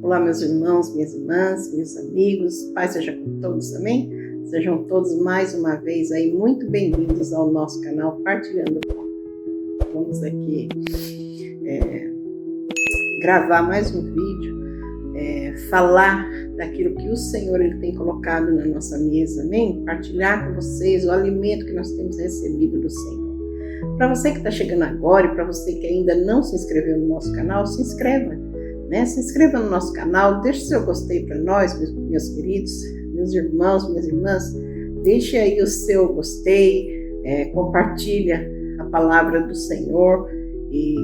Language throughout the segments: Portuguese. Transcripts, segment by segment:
Olá, meus irmãos, minhas irmãs, meus amigos, Pai seja com todos também. Sejam todos mais uma vez aí muito bem-vindos ao nosso canal Partilhando o Pão. Vamos aqui gravar mais um vídeo, falar daquilo que o Senhor ele tem colocado na nossa mesa, amém? Partilhar com vocês o alimento que nós temos recebido do Senhor. Para você que está chegando agora e para você que ainda não se inscreveu no nosso canal, se inscreva. Se inscreva no nosso canal, deixe seu gostei para nós, meus queridos, meus irmãos, minhas irmãs. Deixe aí o seu gostei, compartilha a palavra do Senhor e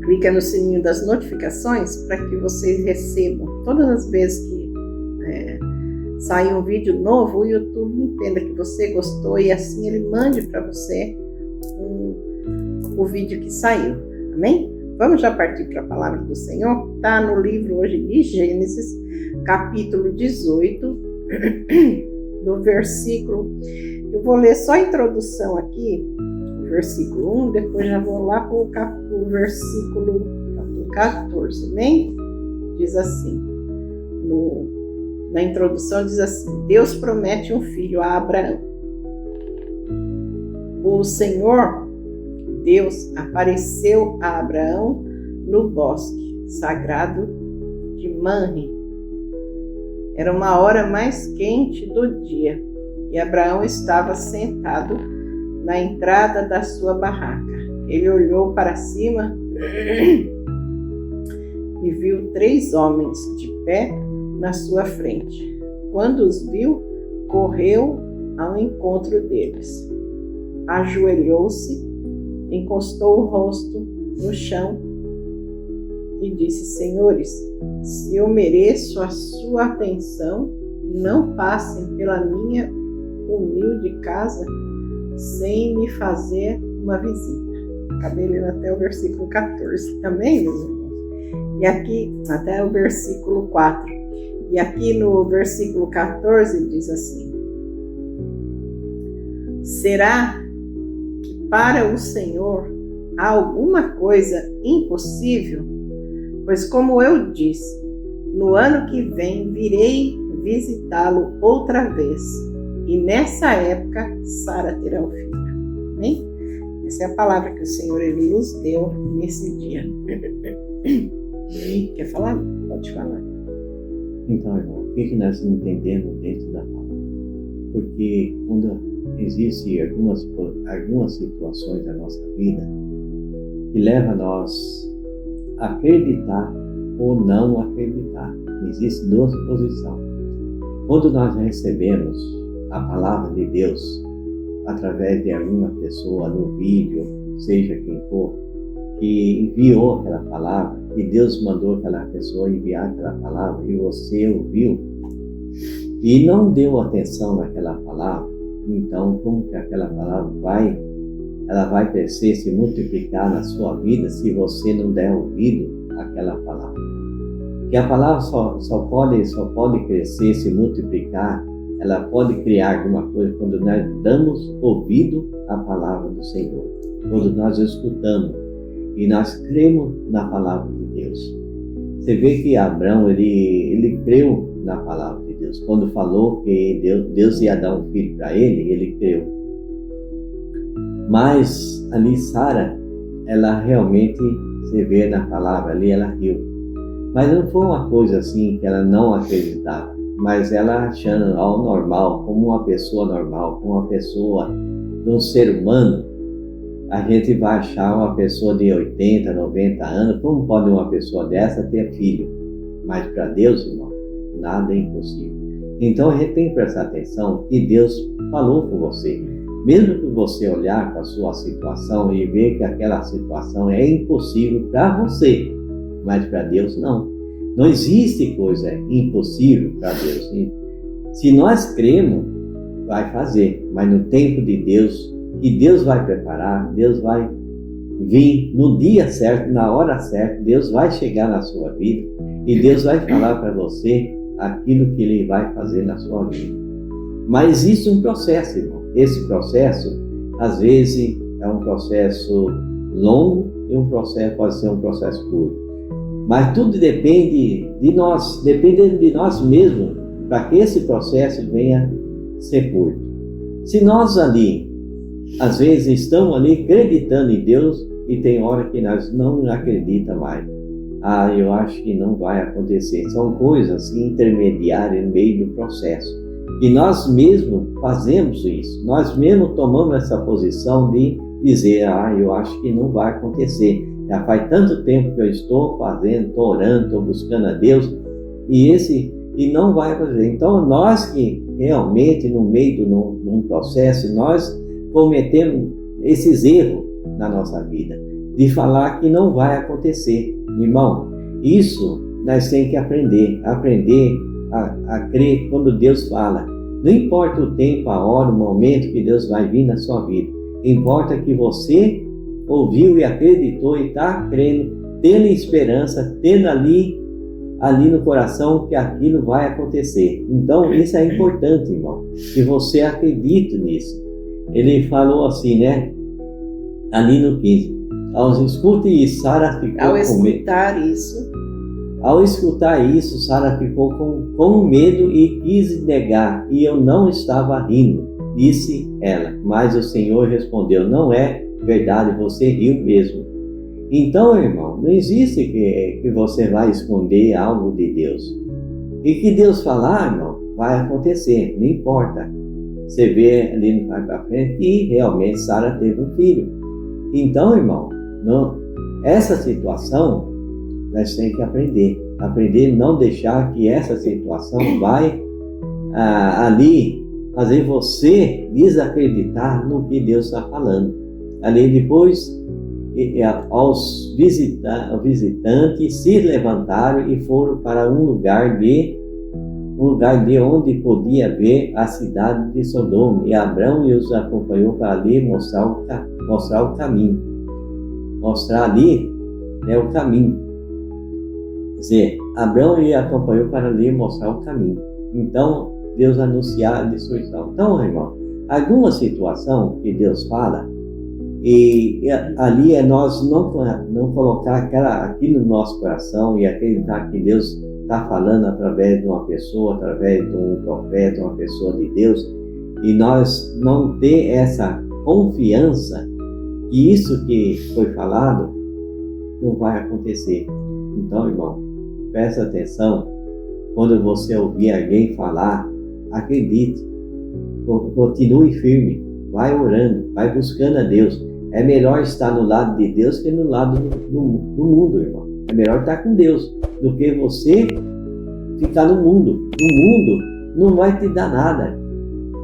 clica no sininho das notificações para que vocês recebam todas as vezes que sair um vídeo novo, o YouTube entenda que você gostou e assim ele mande para você o vídeo que saiu, amém? Vamos já partir para a palavra do Senhor? Está no livro hoje de Gênesis, capítulo 18, do versículo... Eu vou ler só a introdução aqui, o versículo 1, depois já vou lá para o versículo 14, amém? Diz assim, na introdução diz assim: Deus promete um filho a Abraão. O Senhor... Deus apareceu a Abraão no bosque sagrado de Manre. Era uma hora mais quente do dia e Abraão estava sentado na entrada da sua barraca. Ele olhou para cima e viu 3 homens de pé na sua frente. Quando os viu, correu ao encontro deles. Ajoelhou-se, encostou o rosto no chão e disse: Senhores, se eu mereço a sua atenção, não passem pela minha humilde casa sem me fazer uma visita. Acabei lendo até o versículo 14 também, meus irmãos. E aqui, até o versículo 4. E aqui no versículo 14 diz assim: Será para o Senhor há alguma coisa impossível? Pois como eu disse, no ano que vem virei visitá-lo outra vez, e nessa época Sara terá um filho. Amém? Essa é a palavra que o Senhor ele nos deu nesse dia. Quer falar? Pode falar. Então, irmão, o que nós entendemos dentro da palavra? Porque quando existem algumas situações da nossa vida que levam nós a acreditar ou não acreditar. Existem 2 posições. Quando nós recebemos a palavra de Deus através de alguma pessoa no vídeo, seja quem for, que enviou aquela palavra, e Deus mandou aquela pessoa enviar aquela palavra e você ouviu e não deu atenção naquela palavra, então como que aquela palavra vai crescer, se multiplicar na sua vida se você não der ouvido àquela palavra? Que a palavra só pode crescer, se multiplicar, ela pode criar alguma coisa quando nós damos ouvido à palavra do Senhor, quando nós escutamos e nós cremos na palavra de Deus. Você vê que Abraão ele creu na palavra de Deus. Quando falou que Deus ia dar um filho para ele creu. Mas ali Sara, ela realmente, você vê na palavra ali, ela riu. Mas não foi uma coisa assim que ela não acreditava, mas ela achando ao normal, como uma pessoa normal, como uma pessoa de um ser humano, a gente vai achar uma pessoa de 80, 90 anos, como pode uma pessoa dessa ter filho? Mas para Deus, irmão, nada é impossível. Então a gente tem que prestar atenção que Deus falou com você. Mesmo que você olhar para a sua situação e ver que aquela situação é impossível para você, mas para Deus não. Não existe coisa impossível para Deus. Se nós cremos, vai fazer. Mas no tempo de Deus, que Deus vai preparar, Deus vai vir no dia certo, na hora certa, Deus vai chegar na sua vida e Deus vai falar para você aquilo que Ele vai fazer na sua vida. Mas existe um processo, irmão. Esse processo, às vezes, é um processo longo e um processo pode ser um processo curto. Mas tudo depende de nós, dependendo de nós mesmos, para que esse processo venha ser curto. Se nós ali, às vezes, estamos ali acreditando em Deus e tem hora que nós não acreditamos mais. Eu acho que não vai acontecer. São coisas intermediárias no meio do processo. E nós mesmos fazemos isso. Nós mesmos tomamos essa posição de dizer, eu acho que não vai acontecer. Já faz tanto tempo que eu estou fazendo, estou orando, estou buscando a Deus, e não vai acontecer. Então, nós que realmente, no meio de um processo, nós cometemos esses erros na nossa vida, de falar que não vai acontecer. Irmão, isso nós temos que aprender a crer quando Deus fala. Não importa o tempo, a hora, o momento que Deus vai vir na sua vida. Importa que você ouviu e acreditou e está crendo, tendo esperança, tendo ali no coração que aquilo vai acontecer. Então, isso é importante, irmão, que você acredite nisso. Ele falou assim, né? Ali no 15. Ao escutar isso, Sara ficou Ao escutar isso, Sara ficou com medo e quis negar, e eu não estava rindo, disse ela. Mas o Senhor respondeu, não é verdade, você riu mesmo. Então, irmão, não existe que você vai esconder algo de Deus. E que Deus falar, irmão, vai acontecer, não importa. Você vê ali mais para frente que realmente Sara teve um filho. Então, irmão, essa situação nós temos que aprender a não deixar que essa situação vai ali fazer você desacreditar no que Deus está falando. Ali depois, os visitantes se levantaram e foram para um lugar de onde podia ver a cidade de Sodoma, e Abrão os acompanhou para ali mostrar o caminho. Mostrar ali o caminho. Quer dizer, Abrão lhe acompanhou para ali mostrar o caminho. Então, Deus anunciar a destruição. Então, irmão, alguma situação que Deus fala, e ali é nós não colocar aquilo no nosso coração e acreditar que Deus está falando através de uma pessoa, através de um profeta, uma pessoa de Deus, e nós não ter essa confiança que isso que foi falado não vai acontecer. Então, irmão, presta atenção, quando você ouvir alguém falar, acredite, continue firme, vai orando, vai buscando a Deus. É melhor estar no lado de Deus que no lado do mundo, irmão. É melhor estar com Deus do que você ficar no mundo. O mundo não vai te dar nada,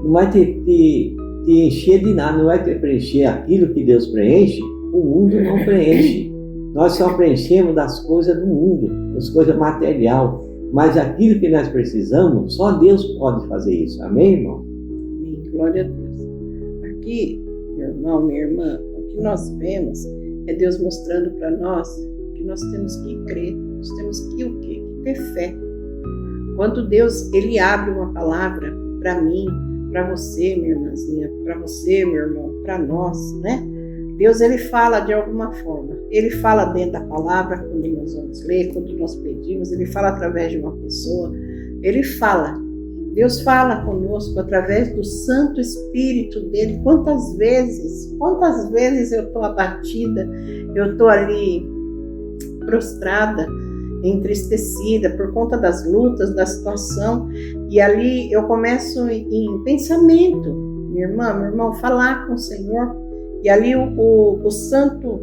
não vai te encher de nada, não vai te preencher aquilo que Deus preenche. O mundo não preenche. Nós só preenchemos das coisas do mundo, das coisas materiais. Mas aquilo que nós precisamos, só Deus pode fazer isso. Amém, irmão? Amém. Glória a Deus. Aqui, meu irmão, minha irmã, o que nós vemos é Deus mostrando para nós que nós temos que crer, nós temos que o quê? Que ter fé. Quando Deus, Ele abre uma palavra para mim, para você, minha irmãzinha, para você, meu irmão, para nós, né? Deus, Ele fala de alguma forma. Ele fala dentro da palavra, quando nós vamos ler, quando nós pedimos. Ele fala através de uma pessoa. Ele fala. Deus fala conosco através do Santo Espírito dele. Quantas vezes eu estou abatida, eu estou ali prostrada, entristecida por conta das lutas, da situação. E ali eu começo em pensamento, minha irmã, meu irmão, falar com o Senhor. E ali o Santo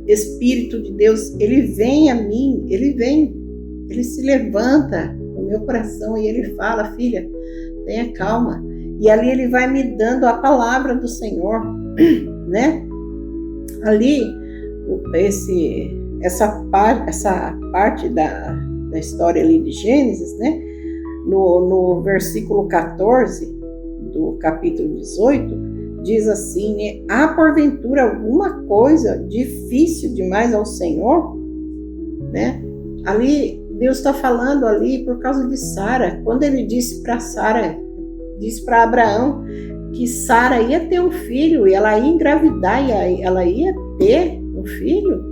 Espírito de Deus, ele vem a mim, ele se levanta no meu coração e ele fala, filha, tenha calma. E ali ele vai me dando a palavra do Senhor, né? Ali, essa parte da história ali de Gênesis, né? No versículo 14 do capítulo 18, diz assim, né? Há porventura alguma coisa difícil demais ao Senhor? Né? Ali, Deus está falando ali por causa de Sara. Quando ele disse para Sara, disse para Abraão que Sara ia ter um filho e ela ia engravidar e ela ia ter um filho.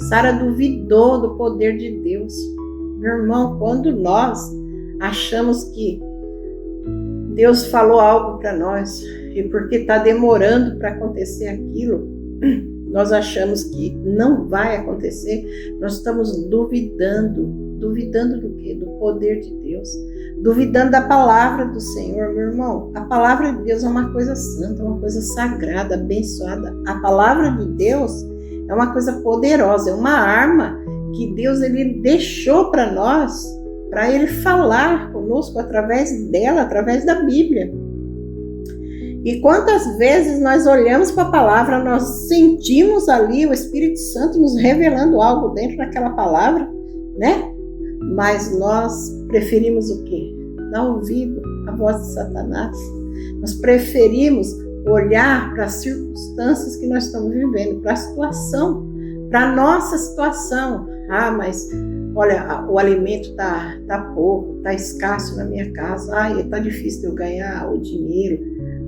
Sara duvidou do poder de Deus. Meu irmão, quando nós achamos que Deus falou algo para nós e porque está demorando para acontecer aquilo, nós achamos que não vai acontecer, nós estamos duvidando. Duvidando do quê? Do poder de Deus. Duvidando da palavra do Senhor, meu irmão. A palavra de Deus é uma coisa santa, uma coisa sagrada, abençoada. A palavra de Deus é uma coisa poderosa, é uma arma que Deus ele deixou para nós, para Ele falar conosco através dela, através da Bíblia. E quantas vezes nós olhamos para a palavra, nós sentimos ali o Espírito Santo nos revelando algo dentro daquela palavra, né? Mas nós preferimos o quê? Dar ouvido à voz de Satanás. Nós preferimos olhar para as circunstâncias que nós estamos vivendo, para a situação, para a nossa situação. Ah, mas olha, o alimento tá pouco, tá escasso na minha casa. Ah, tá difícil de eu ganhar o dinheiro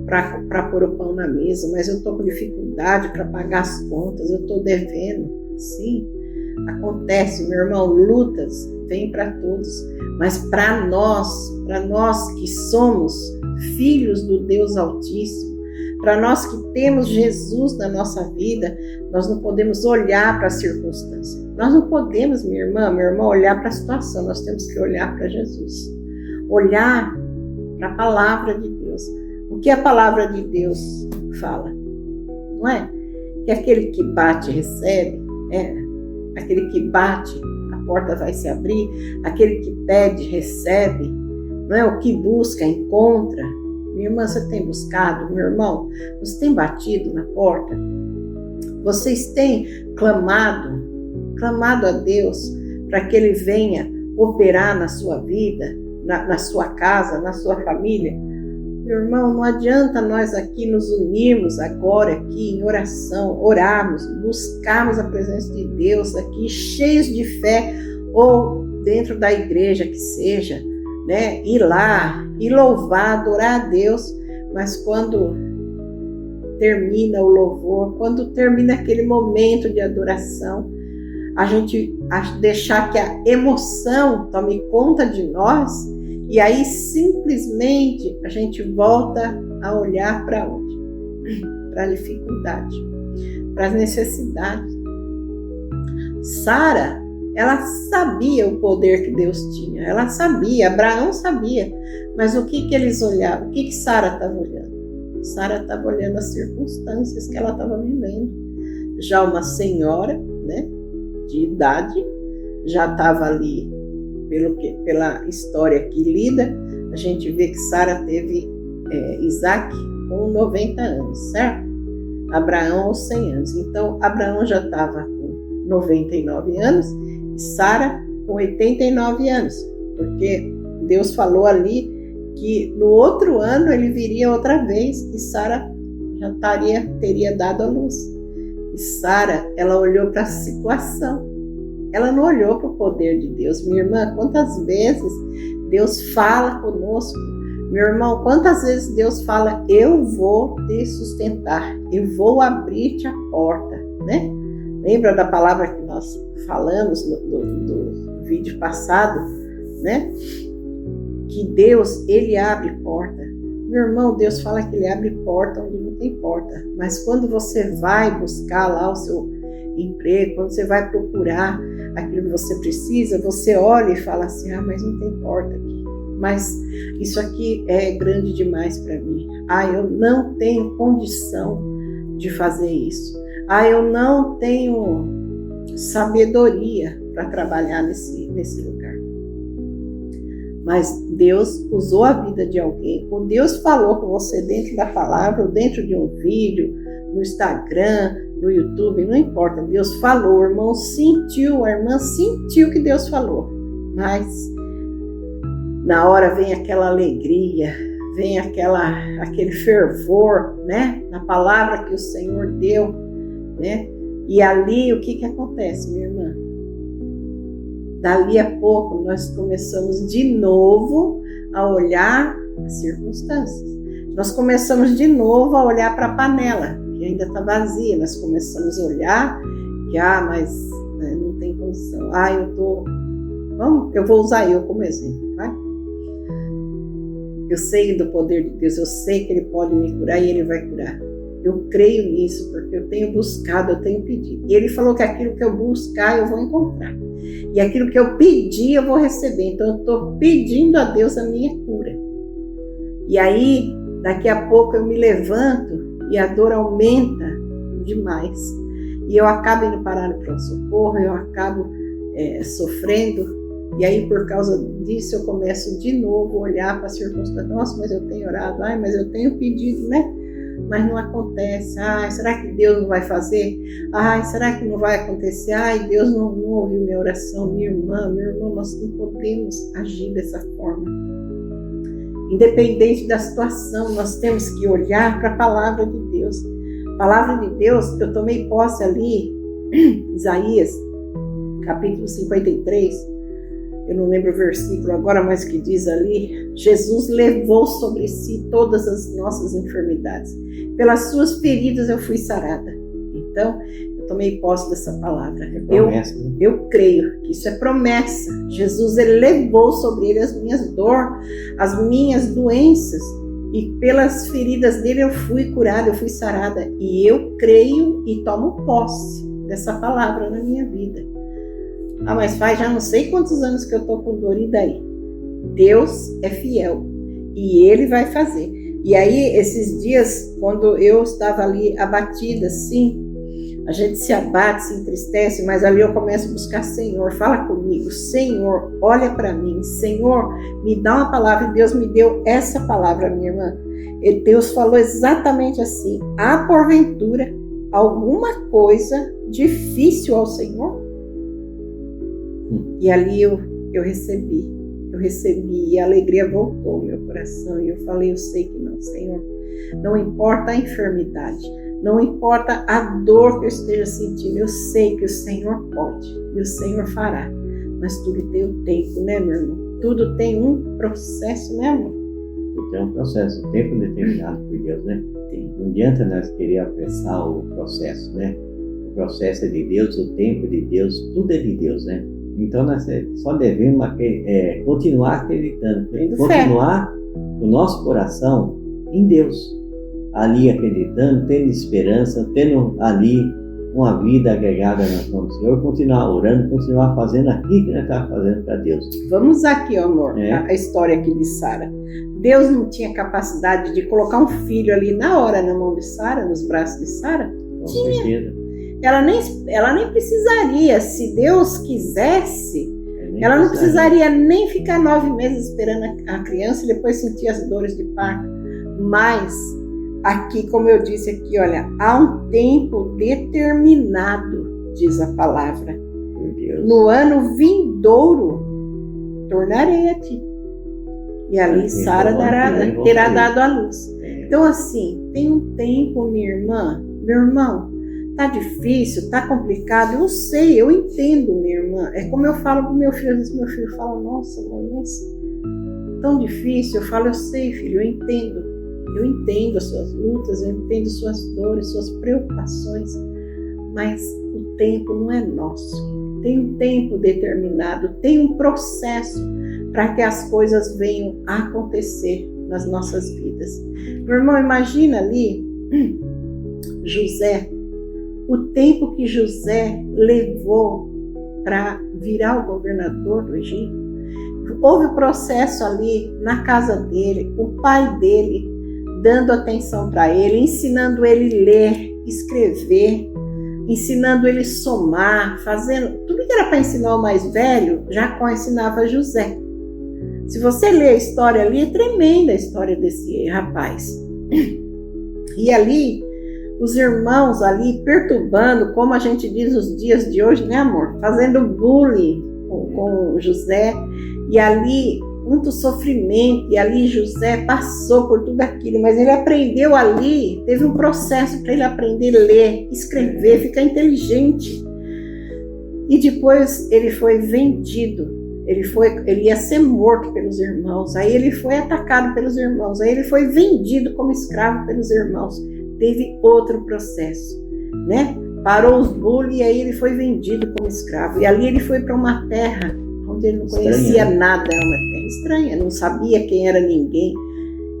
para pôr o pão na mesa, mas eu estou com dificuldade para pagar as contas, eu estou devendo. Sim, acontece, meu irmão, lutas vêm para todos, mas para nós que somos filhos do Deus Altíssimo, para nós que temos Jesus na nossa vida, nós não podemos olhar para a circunstância. Nós não podemos, minha irmã, meu irmão, olhar para a situação. Nós temos que olhar para Jesus. Olhar para a palavra de Deus. O que a palavra de Deus fala? Não é? Que aquele que bate recebe. Aquele que bate, a porta vai se abrir. Aquele que pede, recebe. Não é? O que busca, encontra. Minha irmã, você tem buscado? Meu irmão, você tem batido na porta? Vocês têm clamado a Deus para que Ele venha operar na sua vida, na sua casa, na sua família? Meu irmão, não adianta nós aqui nos unirmos agora aqui em oração, orarmos, buscarmos a presença de Deus aqui, cheios de fé, ou dentro da igreja que seja, né? Ir lá, ir louvar, adorar a Deus, mas quando termina o louvor, quando termina aquele momento de adoração, a gente deixar que a emoção tome conta de nós, e aí simplesmente a gente volta a olhar para onde? Para a dificuldade, para as necessidades. Sara, ela sabia o poder que Deus tinha, ela sabia, Abraão sabia, mas o que eles olhavam? O que Sara estava olhando? Sara estava olhando as circunstâncias que ela estava vivendo. Já uma senhora, né, de idade, já estava ali, pela história aqui lida, a gente vê que Sara teve Isaac com 90 anos, certo? Abraão aos 100 anos. Então, Abraão já estava com 99 anos e Sara com 89 anos, porque Deus falou ali que no outro ano ele viria outra vez e Sara já teria dado a luz. E Sara, ela olhou para a situação. Ela não olhou para o poder de Deus. Minha irmã, quantas vezes Deus fala conosco? Meu irmão, quantas vezes Deus fala, eu vou te sustentar, eu vou abrir-te a porta, né? Lembra da palavra que nós falamos do vídeo passado, né? Que Deus, Ele abre porta. Meu irmão, Deus fala que Ele abre porta onde não tem porta. Mas quando você vai buscar lá o seu emprego, quando você vai procurar aquilo que você precisa, você olha e fala assim, mas não tem porta aqui. Mas isso aqui é grande demais para mim. Eu não tenho condição de fazer isso. Eu não tenho sabedoria para trabalhar nesse lugar. Mas Deus usou a vida de alguém, ou Deus falou com você dentro da palavra, ou dentro de um vídeo, no Instagram, no YouTube, não importa. Deus falou, o irmão sentiu, a irmã sentiu que Deus falou. Mas na hora vem aquela alegria, vem aquele fervor, né? Na palavra que o Senhor deu, né? E ali o que acontece, minha irmã? Dali a pouco nós começamos de novo a olhar as circunstâncias. Nós começamos de novo a olhar para a panela, que ainda está vazia. Nós começamos a olhar que, mas condição. Eu vou usar eu como exemplo, tá? Eu sei do poder de Deus, eu sei que Ele pode me curar e Ele vai curar. Eu creio nisso porque eu tenho buscado, eu tenho pedido. E Ele falou que aquilo que eu buscar, eu vou encontrar. E aquilo que eu pedir, eu vou receber. Então, eu estou pedindo a Deus a minha cura. E aí, daqui a pouco eu me levanto e a dor aumenta demais. E eu acabo indo parar no pronto-socorro, eu acabo sofrendo. E aí, por causa disso, eu começo de novo a olhar para a circunstância. Nossa, mas eu tenho orado. Ai, mas eu tenho pedido, né? Mas não acontece. Ai, será que Deus não vai fazer? Ai, será que não vai acontecer? Ai, Deus não ouviu minha oração. Minha irmã, nós não podemos agir dessa forma. Independente da situação, nós temos que olhar para a palavra de Deus. A palavra de Deus, eu tomei posse ali, Isaías, capítulo 53, eu não lembro o versículo agora, mas que diz ali, Jesus levou sobre si todas as nossas enfermidades. Pelas suas feridas eu fui sarada. Então, eu tomei posse dessa palavra. Eu creio que isso é promessa. Jesus, Ele levou sobre Ele as minhas dores, as minhas doenças. E pelas feridas dele eu fui curada, eu fui sarada. E eu creio e tomo posse dessa palavra na minha vida. Ah, mas faz já não sei quantos anos que eu tô com dor, e daí? Deus é fiel e Ele vai fazer. E aí, esses dias, quando eu estava ali abatida, assim, a gente se abate, se entristece, mas ali eu começo a buscar: Senhor, fala comigo, Senhor, olha para mim, Senhor, me dá uma palavra. E Deus me deu essa palavra, minha irmã. E Deus falou exatamente assim: há porventura alguma coisa difícil ao Senhor? E ali eu recebi, e a alegria voltou ao meu coração, e eu falei: eu sei que não, Senhor, não importa a enfermidade, não importa a dor que eu esteja sentindo, eu sei que o Senhor pode, e o Senhor fará, mas tudo tem um tempo, né, meu irmão? Tudo tem um processo, né, amor? Tudo tem um processo, um tempo determinado por Deus, né? Não adianta nós querer apressar o processo, né? O processo é de Deus, o tempo é de Deus, tudo é de Deus, né? Então nós só devemos continuar acreditando, continuar o nosso coração em Deus, ali acreditando, tendo esperança, tendo ali uma vida agregada na mão do Senhor, continuar orando, continuar fazendo aquilo que nós estamos fazendo para Deus. Vamos aqui, amor, a história aqui de Sara. Deus não tinha capacidade de colocar um filho ali na hora na mão de Sara, nos braços de Sara? Com certeza. Ela nem precisaria, se Deus quisesse, ela não precisaria nem ficar 9 meses esperando a criança e depois sentir as dores de parto. Mas, aqui, como eu disse aqui, olha, há um tempo determinado, diz a palavra. No ano vindouro, tornarei a ti. E ali Sara terá dado à luz. Então, assim, tem um tempo, minha irmã, meu irmão, tá difícil, tá complicado, eu sei, eu entendo, minha irmã. É como eu falo pro meu filho, às vezes meu filho fala: nossa, mãe, mas tão difícil. Eu falo: eu sei, filho, eu entendo as suas lutas, eu entendo suas dores, suas preocupações, mas o tempo não é nosso. Tem um tempo determinado, tem um processo para que as coisas venham a acontecer nas nossas vidas. Meu irmão, imagina ali José, o tempo que José levou para virar o governador do Egito. Houve um processo ali na casa dele, o pai dele dando atenção para ele, ensinando ele a ler, escrever, ensinando ele a somar, fazendo tudo que era para ensinar o mais velho, Jacó ensinava José. Se você ler a história ali, é tremenda a história desse rapaz. E ali, os irmãos ali perturbando, como a gente diz nos dias de hoje, né, amor? Fazendo bullying com José. E ali, muito sofrimento. E ali José passou por tudo aquilo. Mas ele aprendeu ali, teve um processo para ele aprender a ler, escrever, ficar inteligente. E depois ele foi vendido. Ele ia ser morto pelos irmãos. Aí ele foi atacado pelos irmãos. Aí ele foi vendido como escravo pelos irmãos. Teve outro processo, né? parou os bullying e aí ele foi vendido como escravo. E ali ele foi para uma terra onde ele não conhecia nada, era uma terra estranha, não sabia quem era ninguém,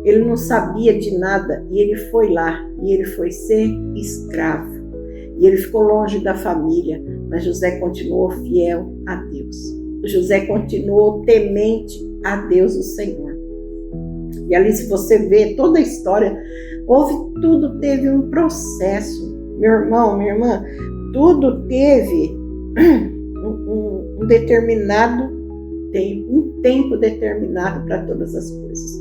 ele não sabia de nada, e ele foi lá, e ele foi ser escravo, e ele ficou longe da família, mas José continuou fiel a Deus, José continuou temente a Deus, o Senhor. E ali, se você vê toda a história, tudo teve um processo, meu irmão, minha irmã, tudo teve um determinado tempo, um tempo determinado para todas as coisas.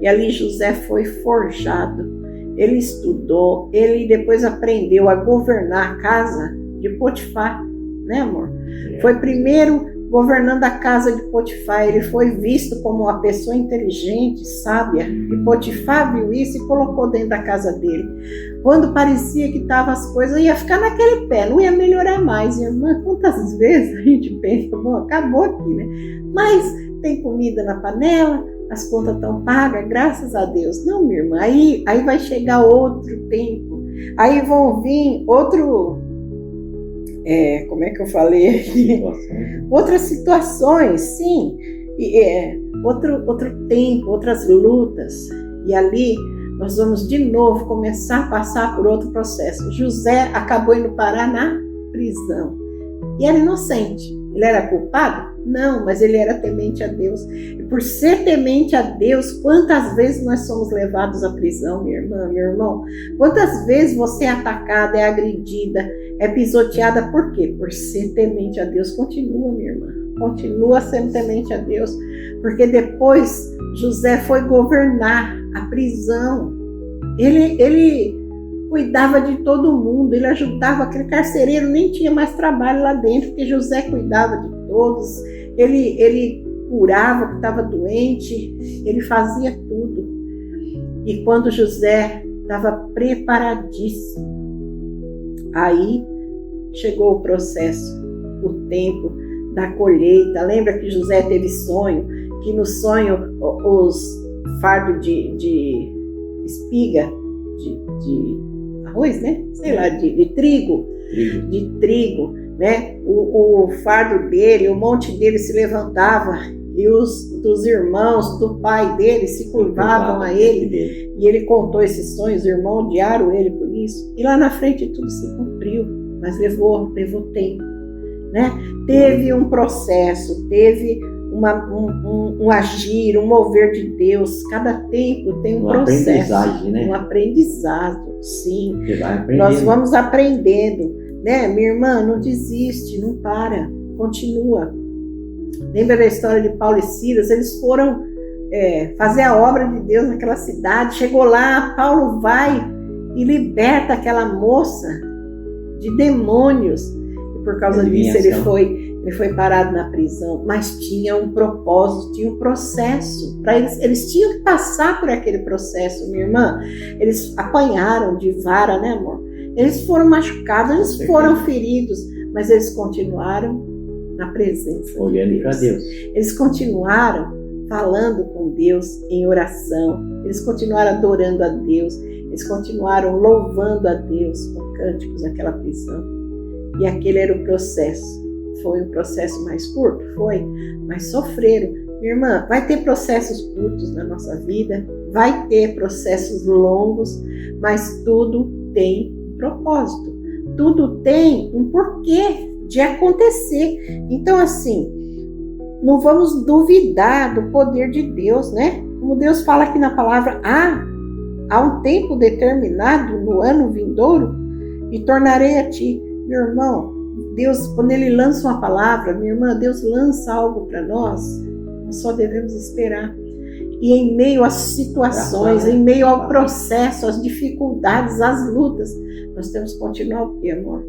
E ali José foi forjado, ele estudou, ele depois aprendeu a governar a casa de Potifar, né, amor? Foi primeiro governando a casa de Potifar, ele foi visto como uma pessoa inteligente, sábia, e Potifar viu isso e colocou dentro da casa dele. Quando parecia que estavam as coisas, ia ficar naquele pé, não ia melhorar mais. Irmã, quantas vezes a gente pensa, bom, acabou aqui, né? Mas tem comida na panela, as contas estão pagas, graças a Deus. Não, minha irmã, aí vai chegar outro tempo, aí vão vir como é que eu falei aqui? Outras situações, sim, outro tempo, outras lutas, e ali nós vamos de novo começar a passar por outro processo. José acabou indo parar na prisão, e era inocente. Ele era culpado? Não, mas ele era temente a Deus. E por ser temente a Deus, quantas vezes nós somos levados à prisão, minha irmã, meu irmão? Quantas vezes você é atacada, é agredida, é pisoteada? Por quê? Por ser temente a Deus. Continua, minha irmã. Continua sendo temente a Deus. Porque depois José foi governar a prisão. Ele cuidava de todo mundo, ele ajudava, aquele carcereiro nem tinha mais trabalho lá dentro, porque José cuidava de todos, ele curava o que estava doente, ele fazia tudo. E quando José estava preparadíssimo, aí chegou o processo, o tempo da colheita. Lembra que José teve sonho, que no sonho os fardos de espiga, de arroz, né? Sei lá, de trigo, né? O fardo dele, o monte dele se levantava e os dos irmãos do pai dele se curvavam a ele, e ele contou esses sonhos, os irmãos odiaram ele por isso, e lá na frente tudo se cumpriu, mas levou tempo, né? Teve um processo, teve um agir, um mover de Deus. Cada tempo tem um processo, aprendizagem, né? Um aprendizado, sim. Nós vamos aprendendo, né? Minha irmã, não desiste, não para, continua. Lembra da história de Paulo e Silas? Eles foram fazer a obra de Deus naquela cidade. Chegou lá, Paulo vai e liberta aquela moça de demônios. E por causa disso ele foi parado na prisão, mas tinha um propósito, tinha um processo para eles tinham que passar por aquele processo, minha irmã. Eles apanharam de vara, né, amor? Eles foram machucados, eles foram feridos, mas eles continuaram na presença olhando de Deus. Para Deus. Eles continuaram falando com Deus em oração, eles continuaram adorando a Deus, eles continuaram louvando a Deus com cânticos naquela prisão. E aquele era o processo. Foi um processo mais curto? Foi, mas sofreram. Minha irmã, vai ter processos curtos na nossa vida, vai ter processos longos, mas tudo tem um propósito, tudo tem um porquê de acontecer. Então, assim, não vamos duvidar do poder de Deus, né? Como Deus fala aqui na palavra, há um tempo determinado no ano vindouro e tornarei a ti. Meu irmão, Deus, quando Ele lança uma palavra, minha irmã, Deus lança algo para nós só devemos esperar. E em meio às situações, em meio ao processo, às dificuldades, às lutas, nós temos que continuar o quê, amor?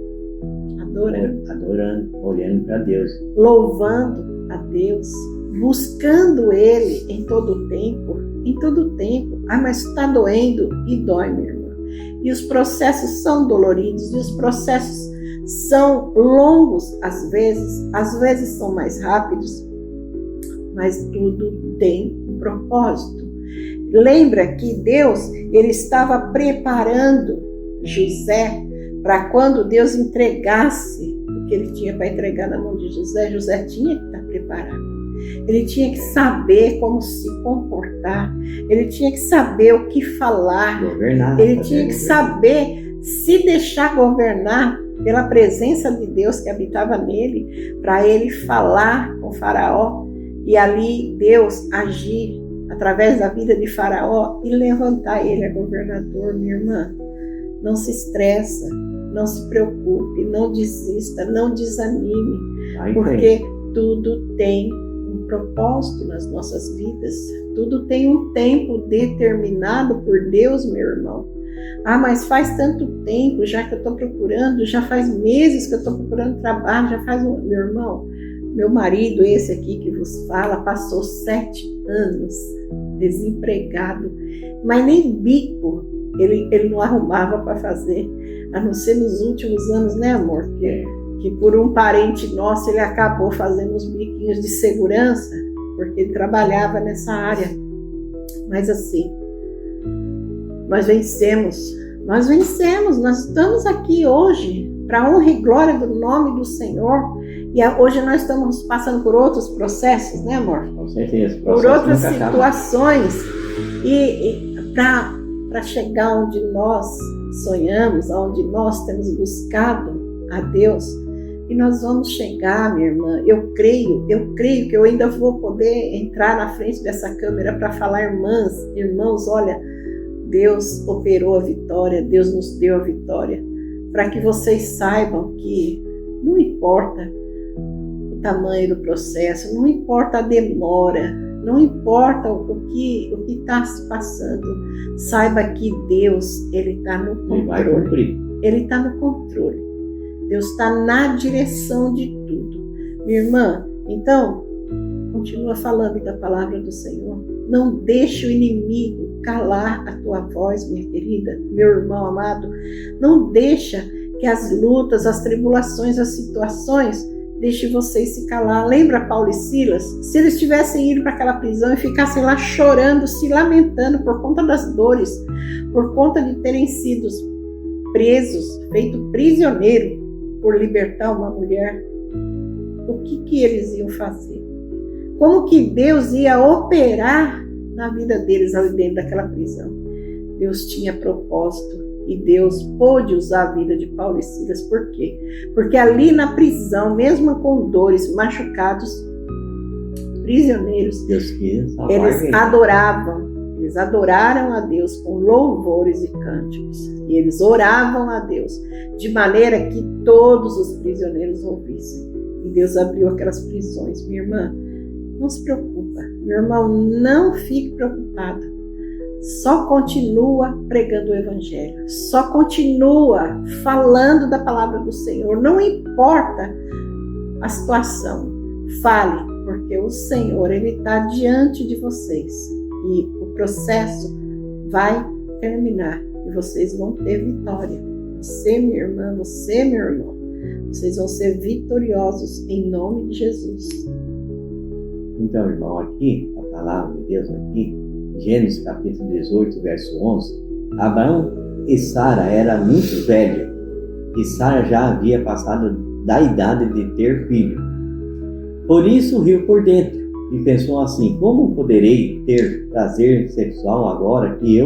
Adorando, olhando para Deus. Louvando a Deus, buscando Ele em todo o tempo. Em todo o tempo. Mas está doendo e dói, minha irmã. E os processos são doloridos, e os processos são longos às vezes são mais rápidos, mas tudo tem um propósito. Lembra que Deus, Ele estava preparando José para quando Deus entregasse o que ele tinha para entregar na mão de José, José tinha que estar preparado. Ele tinha que saber como se comportar, ele tinha que saber o que falar, ele tinha que saber se deixar governar pela presença de Deus que habitava nele, para ele falar com Faraó e ali Deus agir através da vida de Faraó e levantar ele a governador. Minha irmã, não se estressa, não se preocupe, não desista, não desanime, porque tudo tem um propósito nas nossas vidas, tudo tem um tempo determinado por Deus, meu irmão. Ah, mas faz tanto tempo já que eu estou procurando, já faz meses que eu estou procurando trabalho, já faz meu irmão, meu marido, esse aqui que vos fala, passou 7 anos desempregado, mas nem bico ele não arrumava para fazer, a não ser nos últimos anos, né, amor? Que por um parente nosso ele acabou fazendo uns biquinhos de segurança, porque ele trabalhava nessa área. Mas assim, nós vencemos, nós estamos aqui hoje para honra e glória do nome do Senhor. E hoje nós estamos passando por outros processos, né, amor? Com certeza. Por outras situações. E para chegar onde nós sonhamos, onde nós temos buscado a Deus, e nós vamos chegar, minha irmã. Eu creio que eu ainda vou poder entrar na frente dessa câmera para falar, irmãos, olha, Deus operou a vitória, Deus nos deu a vitória, para que vocês saibam que não importa o tamanho do processo, não importa a demora, não importa o que está se passando, saiba que Deus, Ele está no controle. Ele está no controle. Deus está na direção de tudo. Minha irmã, então, continua falando da palavra do Senhor. Não deixe o inimigo calar a tua voz, minha querida, meu irmão amado. Não deixa que as lutas, as tribulações, as situações deixe vocês se calar. Lembra Paulo e Silas? Se eles tivessem ido para aquela prisão e ficassem lá chorando, se lamentando por conta das dores, por conta de terem sido presos, feito prisioneiro por libertar uma mulher, o que eles iam fazer? Como que Deus ia operar na vida deles ali dentro daquela prisão? Deus tinha propósito e Deus pôde usar a vida de Paulo e Silas. Por quê? Porque ali na prisão, mesmo com dores, machucados, prisioneiros, eles adoraram a Deus com louvores e cânticos. E eles oravam a Deus de maneira que todos os prisioneiros ouvissem. E Deus abriu aquelas prisões. Minha irmã, não se preocupa. Meu irmão, não fique preocupado. Só continua pregando o Evangelho. Só continua falando da palavra do Senhor. Não importa a situação. Fale, porque o Senhor, Ele está diante de vocês. E o processo vai terminar. E vocês vão ter vitória. Você, minha irmã, você, meu irmão. Vocês vão ser vitoriosos em nome de Jesus. Então, irmão, aqui, a palavra de Deus aqui, Gênesis capítulo 18, verso 11, Abraão e Sara eram muito velhos, e Sara já havia passado da idade de ter filho. Por isso riu por dentro, e pensou assim: como poderei ter prazer sexual agora que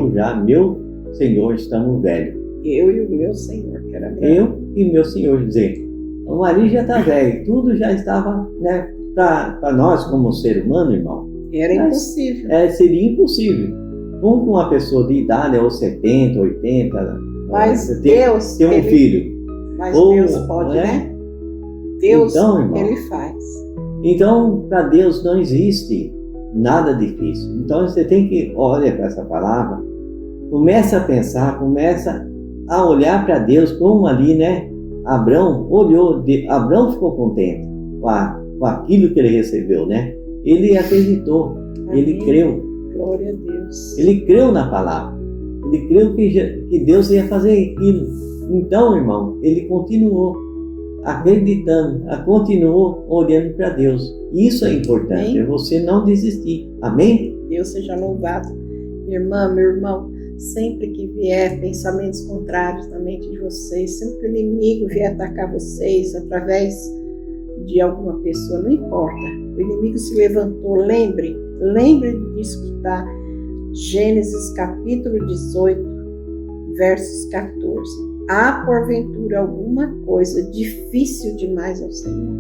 meu Senhor, estamos velhos? Eu e o meu Senhor, que era velho. Eu e meu Senhor, dizer, o marido já está velho, tudo já estava, né, para nós como ser humano, irmão. Era impossível. Seria impossível. Como uma pessoa de idade, ou 70, 80, mas Deus ter um filho. Mas Deus pode, né? Deus, então, irmão, Ele faz. Então, para Deus não existe nada difícil. Então, você tem que olhar para essa palavra, começa a pensar, começa a olhar para Deus como ali, né? Abraão Abraão ficou contente com aquilo que ele recebeu, né? Ele acreditou, amém. Ele creu. Glória a Deus. Ele creu na palavra. Ele creu que Deus ia fazer aquilo. Então, irmão, ele continuou acreditando, continuou olhando para Deus. Isso é importante, amém. É você não desistir. Amém? Deus seja louvado. Minha irmã, meu irmão, Sempre que vier pensamentos contrários na mente de vocês, sempre que o inimigo vier atacar vocês através de alguma pessoa, não importa. O inimigo se levantou, lembre disso que está Gênesis capítulo 18, versos 14. Há porventura alguma coisa difícil demais ao Senhor?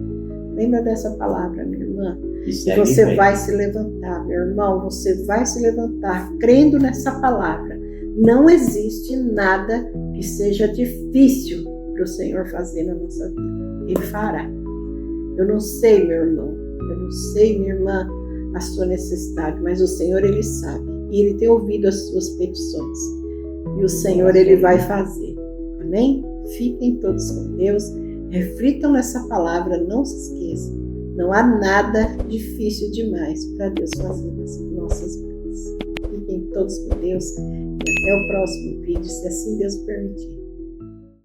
Lembra dessa palavra, minha irmã? E você vai se levantar, meu irmão, você vai se levantar crendo nessa palavra. Não existe nada que seja difícil para o Senhor fazer na nossa vida. Ele fará. Eu não sei, meu irmão, eu não sei, minha irmã, a sua necessidade, mas o Senhor, Ele sabe. E Ele tem ouvido as suas petições. E o Senhor, Ele vai fazer. Amém? Fiquem todos com Deus. Reflitam nessa palavra, não se esqueçam. Não há nada difícil demais para Deus fazer nas nossas vidas. Fiquem todos com Deus. E até o próximo vídeo, se assim Deus permitir.